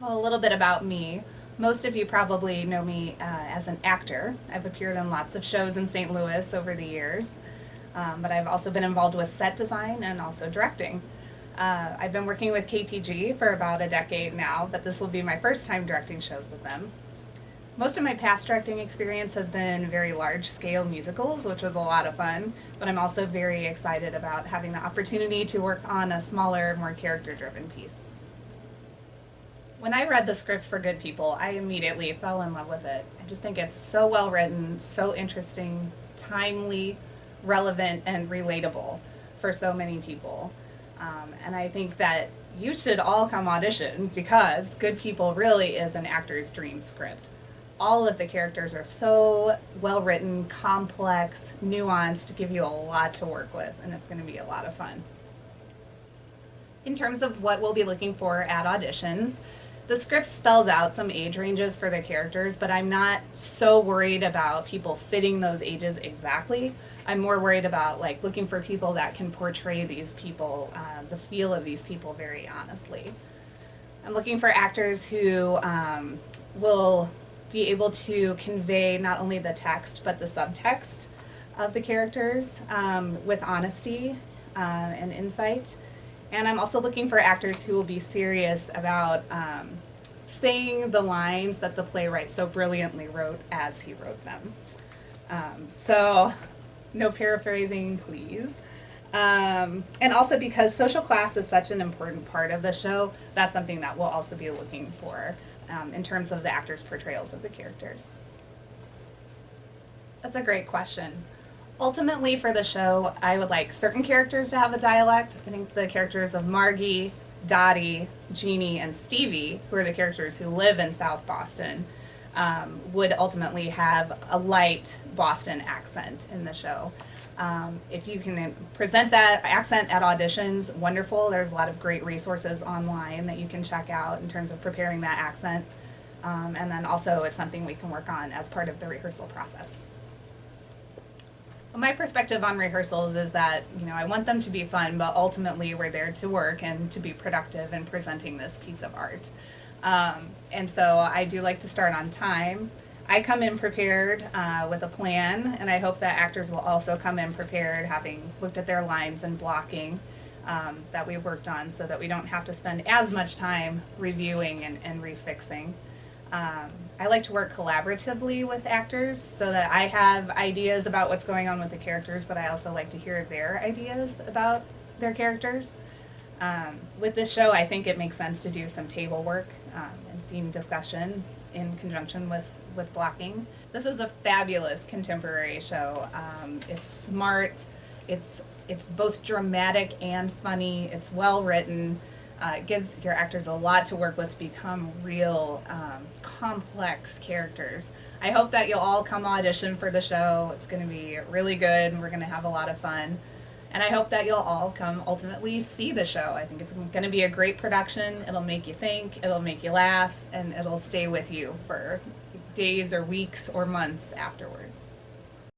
Well, a little bit about me. Most of you probably know me as an actor. I've appeared in lots of shows in St. Louis over the years, but I've also been involved with set design and also directing. I've been working with KTG for about a decade now, but this will be my first time directing shows with them. Most of my past directing experience has been very large-scale musicals, which was a lot of fun, but I'm also very excited about having the opportunity to work on a smaller, more character-driven piece. When I read the script for Good People, I immediately fell in love with it. I just think it's so well written, so interesting, timely, relevant, and relatable for so many people. And I think that you should all come audition because Good People really is an actor's dream script. All of the characters are so well written, complex, nuanced, to give you a lot to work with, and it's going to be a lot of fun. In terms of what we'll be looking for at auditions, the script spells out some age ranges for the characters, but I'm not so worried about people fitting those ages exactly. I'm more worried about looking for people that can portray these people, the feel of these people very honestly. I'm looking for actors who will be able to convey not only the text but the subtext of the characters with honesty and insight. And I'm also looking for actors who will be serious about saying the lines that the playwright so brilliantly wrote as he wrote them. So no paraphrasing, please. And also because social class is such an important part of the show, that's something that we'll also be looking for in terms of the actors' portrayals of the characters. That's a great question. Ultimately, for the show, I would like certain characters to have a dialect. I think the characters of Margie, Dottie, Jeannie, and Stevie, who are the characters who live in South Boston, would ultimately have a light Boston accent in the show. If you can present that accent at auditions, wonderful. There's a lot of great resources online that you can check out in terms of preparing that accent. And then also it's something we can work on as part of the rehearsal process. My perspective on rehearsals is that, I want them to be fun, but ultimately we're there to work and to be productive in presenting this piece of art. And so I do like to start on time. I come in prepared with a plan, and I hope that actors will also come in prepared, having looked at their lines and blocking that we've worked on, so that we don't have to spend as much time reviewing and refixing. I like to work collaboratively with actors so that I have ideas about what's going on with the characters, but I also like to hear their ideas about their characters. With this show, I think it makes sense to do some table work and scene discussion in conjunction with blocking. This is a fabulous contemporary show. It's smart, it's both dramatic and funny, it's well written. It gives your actors a lot to work with to become real, complex characters. I hope that you'll all come audition for the show. It's going to be really good, and we're going to have a lot of fun. And I hope that you'll all come ultimately see the show. I think it's going to be a great production. It'll make you think, it'll make you laugh, and it'll stay with you for days or weeks or months afterwards.